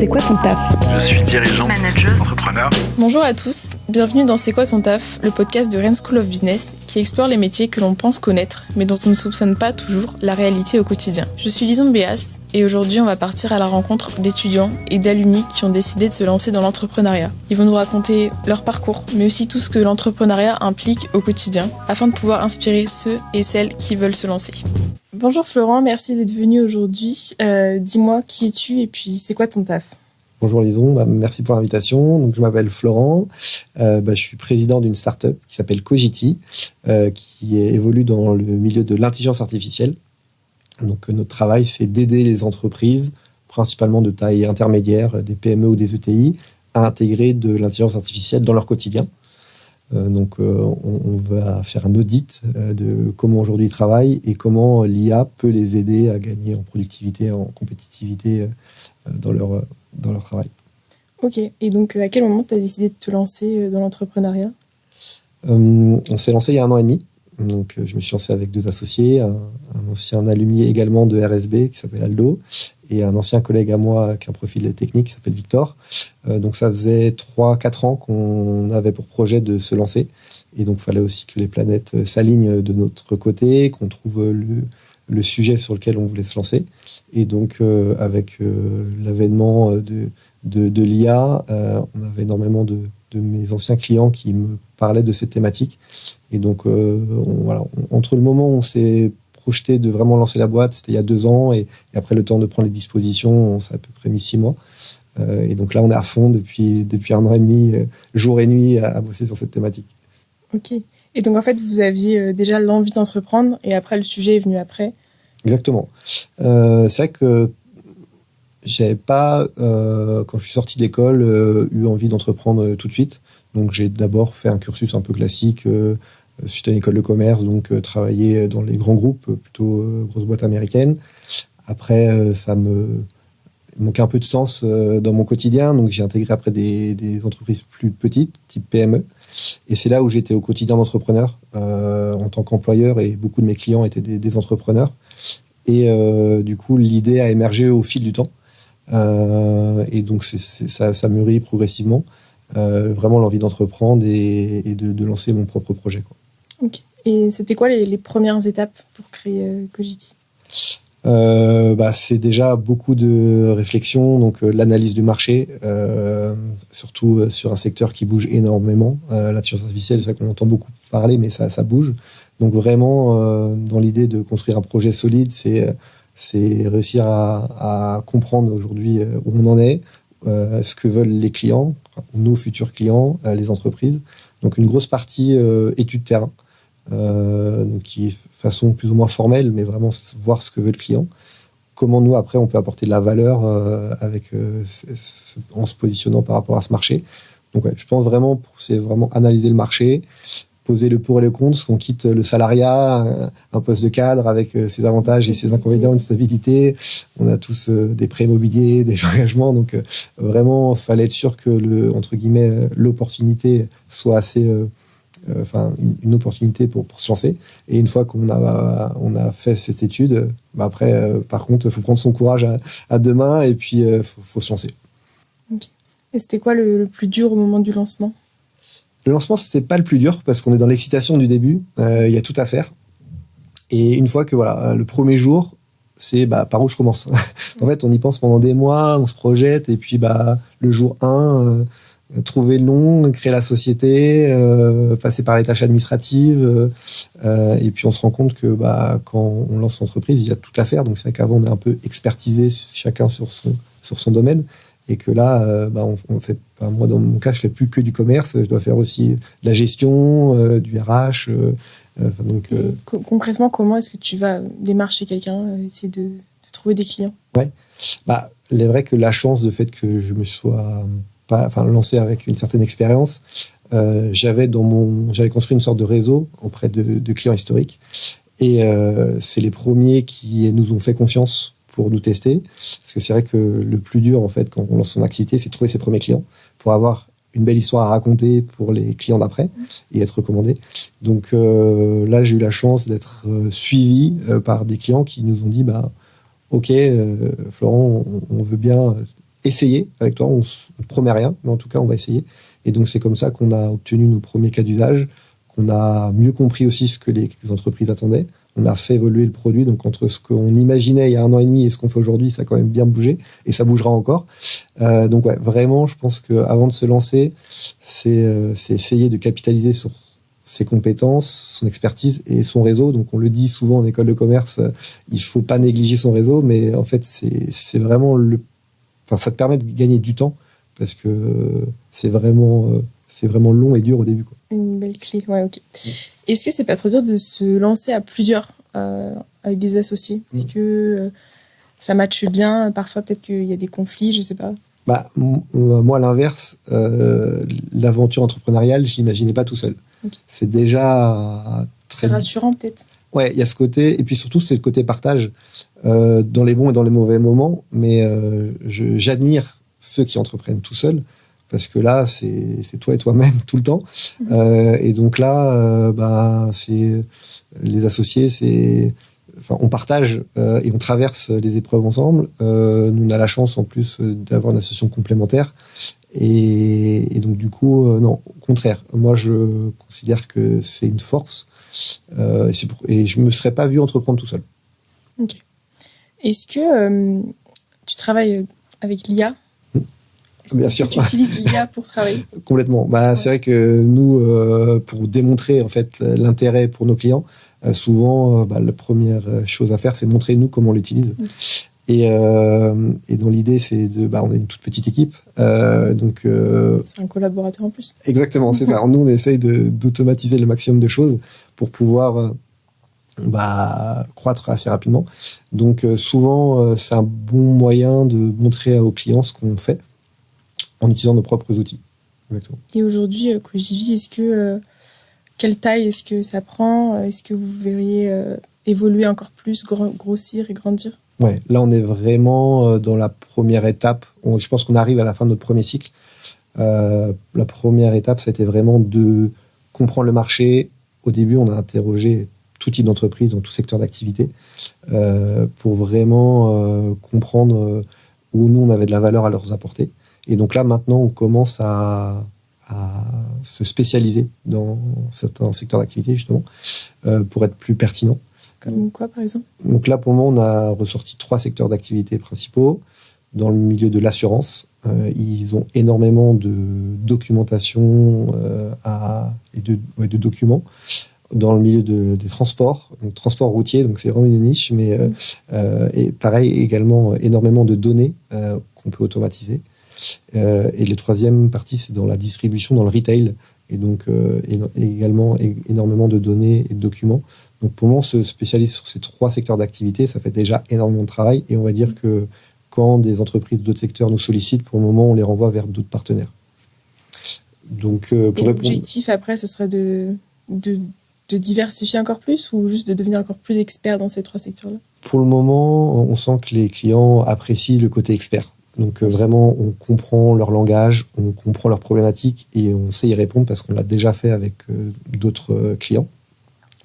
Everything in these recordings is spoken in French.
C'est quoi ton taf ? Je suis dirigeant, manager, entrepreneur. Bonjour à tous, bienvenue dans C'est quoi ton taf, le podcast de Rennes School of Business qui explore les métiers que l'on pense connaître, mais dont on ne soupçonne pas toujours la réalité au quotidien. Je suis Lison Béas et aujourd'hui on va partir à la rencontre d'étudiants et d'alumni qui ont décidé de se lancer dans l'entrepreneuriat. Ils vont nous raconter leur parcours, mais aussi tout ce que l'entrepreneuriat implique au quotidien, afin de pouvoir inspirer ceux et celles qui veulent se lancer. Bonjour Florent, merci d'être venu aujourd'hui. Dis-moi qui es-tu et puis c'est quoi ton taf ? Bonjour Lison, merci pour l'invitation. Donc, je m'appelle Florent, je suis président d'une start-up qui s'appelle Cogiti, qui évolue dans le milieu de l'intelligence artificielle. Donc notre travail, c'est d'aider les entreprises, principalement de taille intermédiaire, des PME ou des ETI, à intégrer de l'intelligence artificielle dans leur quotidien. On va faire un audit de comment aujourd'hui ils travaillent et comment l'IA peut les aider à gagner en productivité, en compétitivité dans leur travail. Ok, et donc à quel moment tu as décidé de te lancer dans l'entrepreneuriat ? On s'est lancé il y a 1 an et demi. Donc, je me suis lancé avec 2 associés, un ancien alumni également de RSB qui s'appelle Aldo et un ancien collègue à moi qui a un profil technique qui s'appelle Victor. Donc ça faisait 3-4 ans qu'on avait pour projet de se lancer et donc il fallait aussi que les planètes s'alignent de notre côté, qu'on trouve le sujet sur lequel on voulait se lancer. Et donc avec l'avènement de l'IA, on avait énormément de mes anciens clients qui me parlaient de cette thématique. Et donc, entre le moment où on s'est projeté de vraiment lancer la boîte, c'était il y a 2 ans, et après le temps de prendre les dispositions, ça a à peu près mis 6 mois. Et donc là, on est à fond depuis 1 an et demi, jour et nuit, à bosser sur cette thématique. Ok. Et donc, en fait, vous aviez déjà l'envie d'entreprendre, et après, le sujet est venu après. Exactement. C'est vrai que j'avais pas, quand je suis sorti d'école, eu envie d'entreprendre tout de suite. Donc j'ai d'abord fait un cursus un peu classique suite à une école de commerce, donc travailler dans les grands groupes, plutôt grosses boîtes américaines. Après, ça me manquait un peu de sens dans mon quotidien, donc j'ai intégré après des entreprises plus petites, type PME. Et c'est là où j'étais au quotidien d'entrepreneur en tant qu'employeur, et beaucoup de mes clients étaient des entrepreneurs. Et du coup, l'idée a émergé au fil du temps. Et donc ça mûrit progressivement. Vraiment l'envie d'entreprendre et de lancer mon propre projet, quoi. Ok. Et c'était quoi les premières étapes pour créer Cogiti ? C'est déjà beaucoup de réflexion, donc l'analyse du marché, surtout sur un secteur qui bouge énormément. L'intelligence artificielle, c'est vrai qu'on entend beaucoup parler, mais ça bouge. Donc vraiment, dans l'idée de construire un projet solide, c'est réussir à comprendre aujourd'hui où on en est, ce que veulent les clients, nos futurs clients, les entreprises. Donc une grosse partie étude terrain, donc qui est façon plus ou moins formelle, mais vraiment voir ce que veut le client. Comment nous, après, on peut apporter de la valeur en se positionnant par rapport à ce marché. Donc je pense vraiment, c'est vraiment analyser le marché, poser le pour et le contre, parce qu'on quitte le salariat, un poste de cadre avec ses avantages et ses inconvénients, une stabilité. On a tous des prêts immobiliers, des engagements, donc vraiment, il fallait être sûr que entre guillemets, l'opportunité soit assez, une opportunité pour se lancer. Et une fois qu'on a fait cette étude, après, par contre, il faut prendre son courage à 2 mains et puis faut se lancer. Okay. Et c'était quoi le plus dur au moment du lancement ? Le lancement, c'est pas le plus dur parce qu'on est dans l'excitation du début. Il y a tout à faire. Et une fois que le premier jour, c'est par où je commence. En fait, on y pense pendant des mois, on se projette, et puis le jour 1, trouver le nom, créer la société, passer par les tâches administratives, et puis on se rend compte que quand on lance son entreprise, il y a tout à faire. Donc c'est vrai qu'avant, on est un peu expertisé chacun sur son domaine. Et que là, on fait, moi dans mon cas, je fais plus que du commerce, je dois faire aussi de la gestion, du RH. Concrètement, comment est-ce que tu vas démarcher quelqu'un, essayer de trouver des clients ? Ouais, il est vrai que la chance de fait que je me sois lancé avec une certaine expérience, j'avais construit une sorte de réseau auprès de clients historiques, et c'est les premiers qui nous ont fait confiance pour nous tester, parce que c'est vrai que le plus dur, en fait, quand on lance son activité, c'est de trouver ses premiers clients pour avoir une belle histoire à raconter pour les clients d'après et être recommandé. Donc là, j'ai eu la chance d'être suivi par des clients qui nous ont dit ok, Florent, on veut bien essayer avec toi. On ne promet rien, mais en tout cas, on va essayer. Et donc, c'est comme ça qu'on a obtenu nos premiers cas d'usage, qu'on a mieux compris aussi ce que les entreprises attendaient. On a fait évoluer le produit. Donc, entre ce qu'on imaginait il y a 1 an et demi et ce qu'on fait aujourd'hui, ça a quand même bien bougé. Et ça bougera encore. Donc, ouais, vraiment, je pense qu'avant de se lancer, c'est essayer de capitaliser sur ses compétences, son expertise et son réseau. Donc, on le dit souvent en école de commerce, il faut pas négliger son réseau. Mais en fait, c'est vraiment ça te permet de gagner du temps parce que c'est vraiment long et dur au début, quoi. Une belle clé, ouais, ok. Est-ce que c'est pas trop dur de se lancer à plusieurs avec des associés? Est-ce que ça matche bien? Parfois, peut-être qu'il y a des conflits, je sais pas. Moi, à l'inverse, l'aventure entrepreneuriale, je l'imaginais pas tout seul. Okay. C'est déjà très rassurant, peut-être. Ouais, il y a ce côté, et puis surtout, c'est le côté partage dans les bons et dans les mauvais moments. Mais j'admire ceux qui entreprennent tout seuls. Parce que là, c'est toi et toi-même tout le temps. Et donc là, c'est les associés, on partage et on traverse les épreuves ensemble. Nous, on a la chance en plus d'avoir une association complémentaire. Et donc du coup, non, au contraire. Moi, je considère que c'est une force. Et je me serais pas vu entreprendre tout seul. Ok. Est-ce que tu travailles avec l'IA? Bien sûr. Tu utilises l'IA pour travailler? Complètement. Ouais. C'est vrai que nous, pour démontrer en fait l'intérêt pour nos clients, souvent, la première chose à faire, c'est montrer nous comment on l'utilise. Et dont l'idée, c'est on est une toute petite équipe, donc. C'est un collaborateur en plus. Exactement, c'est ça. Nous, on essaye d'automatiser le maximum de choses pour pouvoir croître assez rapidement. Donc, souvent, c'est un bon moyen de montrer aux clients ce qu'on fait en utilisant nos propres outils. Exactement. Et aujourd'hui, Cogivy, quelle taille est-ce que ça prend? Est-ce que vous verriez évoluer encore plus, grossir et grandir? Ouais, là on est vraiment dans la première étape. Je pense qu'on arrive à la fin de notre premier cycle. La première étape, c'était vraiment de comprendre le marché. Au début, on a interrogé tout type d'entreprise dans tout secteur d'activité pour vraiment comprendre où nous on avait de la valeur à leur apporter. Et donc là, maintenant, on commence à se spécialiser dans certains secteurs d'activité, justement, pour être plus pertinent. Comme quoi, par exemple? Donc là, pour le moment, on a ressorti 3 secteurs d'activité principaux. Dans le milieu de l'assurance, ils ont énormément de documentation et de documents. Dans le milieu des transports, donc transport routier, donc c'est vraiment une niche, mais et pareil, également énormément de données qu'on peut automatiser. Et le troisième partie, c'est dans la distribution, dans le retail, et donc également énormément de données et de documents. Donc pour le moment, on se spécialise sur ces 3 secteurs d'activité, ça fait déjà énormément de travail, et on va dire que quand des entreprises d'autres secteurs nous sollicitent, pour le moment, on les renvoie vers d'autres partenaires. Donc, pour l'objectif après, ce serait de diversifier encore plus ou juste de devenir encore plus expert dans ces 3 secteurs-là? Pour le moment, on sent que les clients apprécient le côté expert. Donc vraiment, on comprend leur langage, on comprend leurs problématiques et on sait y répondre parce qu'on l'a déjà fait avec d'autres clients.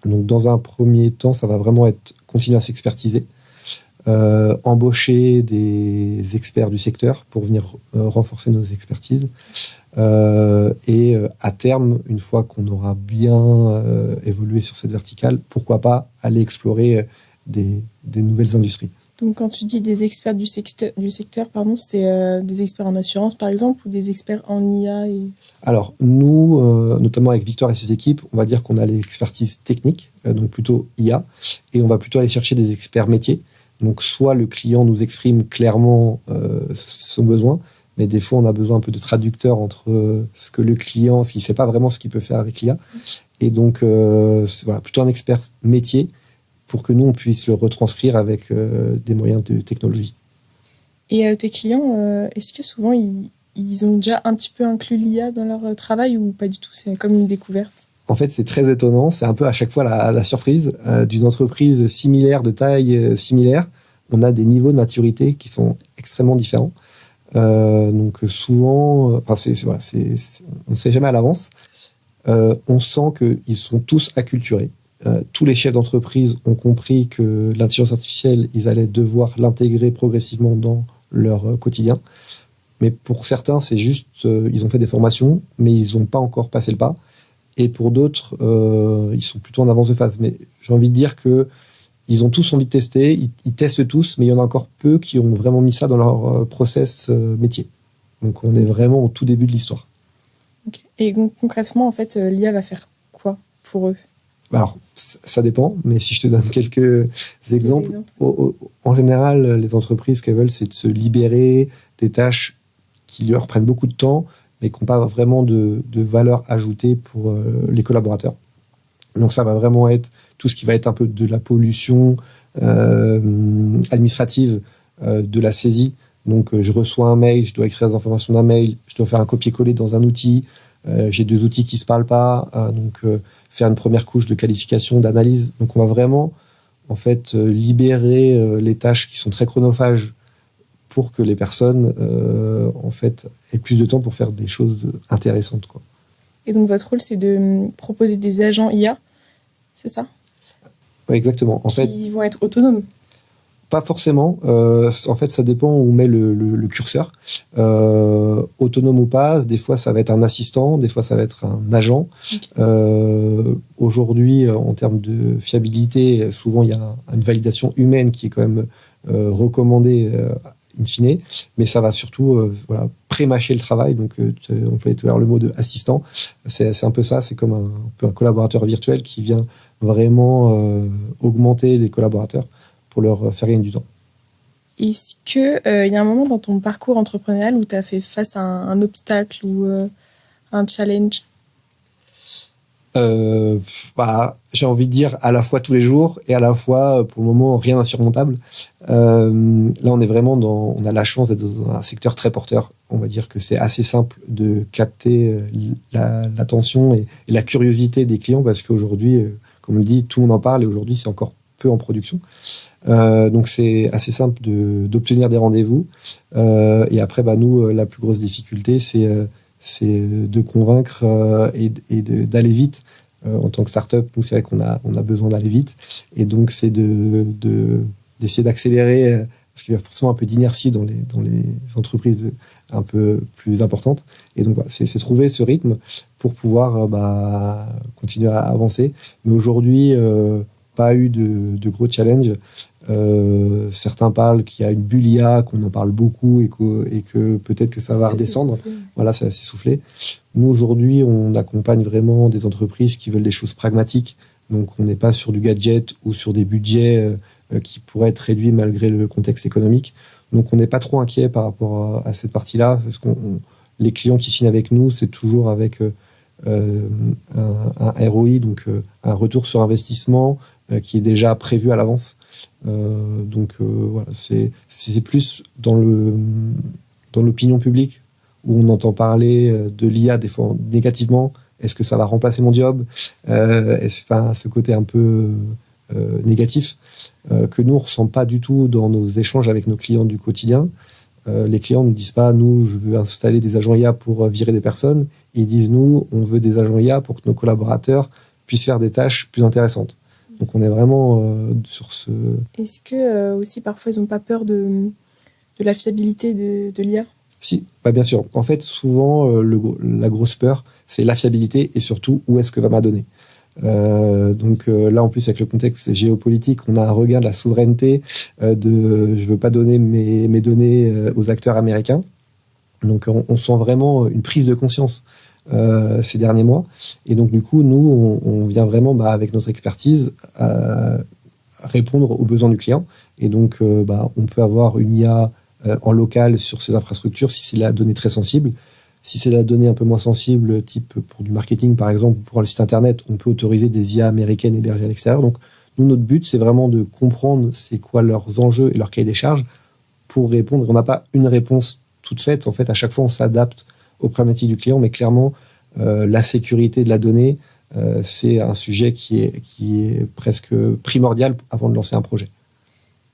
Donc dans un premier temps, ça va vraiment être continuer à s'expertiser, embaucher des experts du secteur pour venir renforcer nos expertises. Et à terme, une fois qu'on aura bien évolué sur cette verticale, pourquoi pas aller explorer des nouvelles industries. Donc, quand tu dis des experts du secteur, c'est des experts en assurance, par exemple, ou des experts en IA Alors, nous, notamment avec Victor et ses équipes, on va dire qu'on a l'expertise technique, donc plutôt IA, et on va plutôt aller chercher des experts métiers. Donc, soit le client nous exprime clairement son besoin, mais des fois, on a besoin un peu de traducteur entre ce que le client, ce qu'il ne sait pas vraiment ce qu'il peut faire avec l'IA. Et donc, voilà, plutôt un expert métier, pour que nous, on puisse le retranscrire avec des moyens de technologie. Et tes clients, est-ce que souvent, ils ont déjà un petit peu inclus l'IA dans leur travail ou pas du tout? C'est comme une découverte? En fait, c'est très étonnant. C'est un peu à chaque fois la surprise d'une entreprise similaire, de taille similaire. On a des niveaux de maturité qui sont extrêmement différents. Donc souvent, on ne sait jamais à l'avance. On sent qu'ils sont tous acculturés. Tous les chefs d'entreprise ont compris que l'intelligence artificielle, ils allaient devoir l'intégrer progressivement dans leur quotidien Mais pour certains, c'est juste, ils ont fait des formations, mais ils n'ont pas encore passé le pas. Et pour d'autres, ils sont plutôt en avance de phase. Mais j'ai envie de dire que ils ont tous envie de tester, ils testent tous, mais il y en a encore peu qui ont vraiment mis ça dans leur process métier. Donc on est vraiment au tout début de l'histoire. Okay. Et concrètement, en fait, l'IA va faire quoi pour eux? Alors, ça dépend, mais si je te donne quelques exemples. En général, les entreprises, ce qu'elles veulent, c'est de se libérer des tâches qui leur prennent beaucoup de temps, mais qui n'ont pas vraiment de valeur ajoutée pour les collaborateurs. Donc ça va vraiment être tout ce qui va être un peu de la pollution administrative, de la saisie. Donc je reçois un mail, je dois écrire les informations d'un mail, je dois faire un copier-coller dans un outil, j'ai deux outils qui ne se parlent pas, donc faire une première couche de qualification, d'analyse. Donc on va vraiment en fait libérer les tâches qui sont très chronophages pour que les personnes en fait aient plus de temps pour faire des choses intéressantes, quoi. Et donc votre rôle, c'est de proposer des agents IA, c'est ça? Oui, exactement. Qui vont être autonomes? Pas forcément. En fait, ça dépend où on met le curseur. Autonome ou pas, des fois ça va être un assistant, des fois ça va être un agent. Okay. Aujourd'hui, en termes de fiabilité, souvent il y a une validation humaine qui est quand même recommandée in fine, mais ça va surtout pré-mâcher le travail. Donc on peut être vers le mot de assistant. C'est un peu ça, c'est comme un collaborateur virtuel qui vient vraiment augmenter les collaborateurs pour leur faire gagner du temps. Est-ce qu'il y a un moment dans ton parcours entrepreneurial où tu as fait face à un obstacle ou un challenge? J'ai envie de dire à la fois tous les jours et à la fois, pour le moment, rien d'insurmontable. Là, on est vraiment on a la chance d'être dans un secteur très porteur. On va dire que c'est assez simple de capter l'attention et la curiosité des clients parce qu'aujourd'hui, comme on le dit, tout le monde en parle et aujourd'hui, c'est encore peu en production. Donc c'est assez simple d'obtenir des rendez-vous. Et après, nous, la plus grosse difficulté, c'est de convaincre et d'aller vite. En tant que start-up, nous, c'est vrai qu'on a besoin d'aller vite. Et donc, c'est d'essayer d'accélérer, parce qu'il y a forcément un peu d'inertie dans les entreprises un peu plus importantes. Et donc, voilà, c'est trouver ce rythme pour pouvoir continuer à avancer. Mais aujourd'hui, pas eu de gros challenge. Certains parlent qu'il y a une bulle IA, qu'on en parle beaucoup et que peut-être que ça va redescendre. Voilà, ça va s'essouffler. Nous, aujourd'hui, on accompagne vraiment des entreprises qui veulent des choses pragmatiques. Donc, on n'est pas sur du gadget ou sur des budgets qui pourraient être réduits malgré le contexte économique. Donc, on n'est pas trop inquiet par rapport à cette partie-là. Parce que les clients qui signent avec nous, c'est toujours avec un ROI, donc un retour sur investissement qui est déjà prévu à l'avance. Voilà, c'est plus dans l'opinion publique où on entend parler de l'IA des fois négativement. Est-ce que ça va remplacer mon job? Ce côté un peu négatif que nous on ressent pas du tout dans nos échanges avec nos clients du quotidien. Les clients ne disent pas nous je veux installer des agents IA pour virer des personnes. Ils disent nous on veut des agents IA pour que nos collaborateurs puissent faire des tâches plus intéressantes. Donc on est vraiment sur ce... Est-ce que aussi parfois ils n'ont pas peur de la fiabilité de l'IA? Si, bien sûr. En fait, souvent, la grosse peur, c'est la fiabilité et surtout où est-ce que va ma donnée. Là, en plus, avec le contexte géopolitique, on a un regain de la souveraineté je veux pas donner mes données aux acteurs américains. Donc on sent vraiment une prise de conscience ces derniers mois. Et donc, du coup, nous, on vient vraiment, avec notre expertise, répondre aux besoins du client. Et donc, on peut avoir une IA en local sur ces infrastructures si c'est la donnée très sensible. Si c'est la donnée un peu moins sensible, type pour du marketing, par exemple, pour le site internet, on peut autoriser des IA américaines hébergées à l'extérieur. Donc, nous, notre but, c'est vraiment de comprendre c'est quoi leurs enjeux et leur cahier des charges pour répondre. On n'a pas une réponse toute faite. En fait, à chaque fois, on s'adapte aux problématiques du client, mais clairement, la sécurité de la donnée, c'est un sujet qui est presque primordial avant de lancer un projet.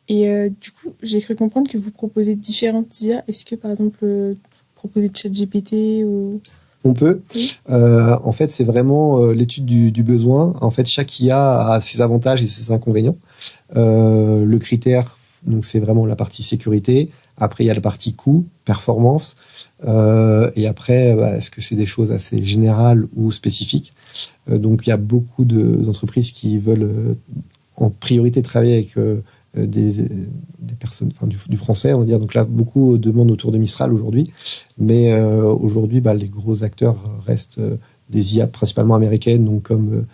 Et du coup, j'ai cru comprendre que vous proposez différentes IA. Est-ce que, par exemple, proposer ChatGPT ou... On peut. Oui. En fait, c'est vraiment l'étude du besoin. En fait, chaque IA a ses avantages et ses inconvénients. Le critère, donc, c'est vraiment la partie sécurité. Après, il y a la partie coût, performance. Et après, est-ce que c'est des choses assez générales ou spécifiques? Donc, il y a beaucoup d'entreprises qui veulent en priorité travailler avec des personnes, enfin du français, on va dire. Donc là, beaucoup demandent autour de Mistral aujourd'hui. Mais aujourd'hui, les gros acteurs restent des IA principalement américaines, donc comme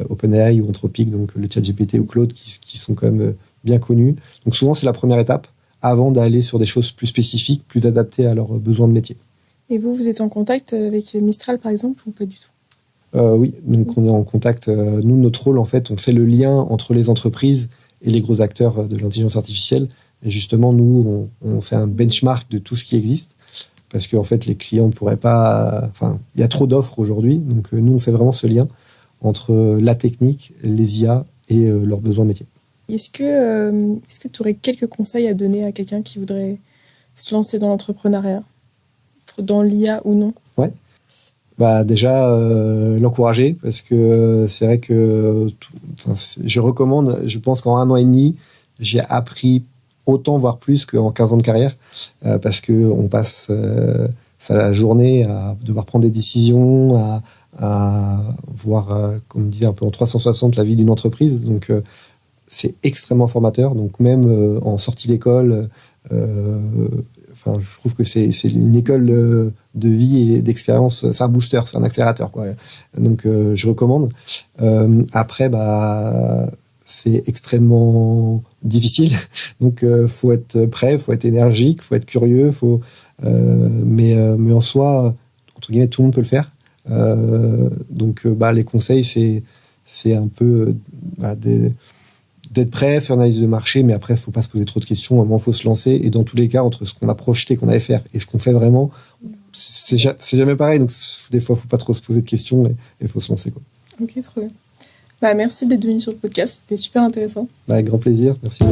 OpenAI ou Anthropic, donc le ChatGPT ou Claude, qui sont quand même bien connus. Donc souvent, c'est la première étape avant d'aller sur des choses plus spécifiques, plus adaptées à leurs besoins de métier. Et vous êtes en contact avec Mistral, par exemple, ou pas du tout? Oui, donc on est en contact. Nous, notre rôle, en fait, on fait le lien entre les entreprises et les gros acteurs de l'intelligence artificielle. Et justement, nous, on fait un benchmark de tout ce qui existe, parce qu'en fait, les clients ne pourraient pas... Enfin, il y a trop d'offres aujourd'hui, donc nous, on fait vraiment ce lien entre la technique, les IA et leurs besoins métiers. Est-ce que tu aurais quelques conseils à donner à quelqu'un qui voudrait se lancer dans l'entrepreneuriat, dans l'IA ou non? Ouais. Déjà, l'encourager, parce que c'est vrai que je recommande, je pense qu'en 1 an et demi, j'ai appris autant, voire plus qu'en 15 ans de carrière, parce qu'on passe la journée à devoir prendre des décisions, à voir, comme on disait, un peu en 360 la vie d'une entreprise. Donc, c'est extrêmement formateur. Donc, même en sortie d'école, je trouve que c'est une école de vie et d'expérience. C'est un booster, c'est un accélérateur, quoi. Donc, je recommande. Après, c'est extrêmement difficile. Donc, faut être prêt, faut être énergique, faut être curieux, mais en soi, entre guillemets, tout le monde peut le faire. Donc, les conseils, c'est un peu d'être prêt, faire une analyse de marché, mais après, il ne faut pas se poser trop de questions. À un moment, il faut se lancer. Et dans tous les cas, entre ce qu'on a projeté, qu'on allait faire, et ce qu'on fait vraiment, c'est jamais pareil. Donc, des fois, il ne faut pas trop se poser de questions et il faut se lancer, quoi. Ok, trop bien. Merci d'être venu sur le podcast. C'était super intéressant. Avec grand plaisir. Merci.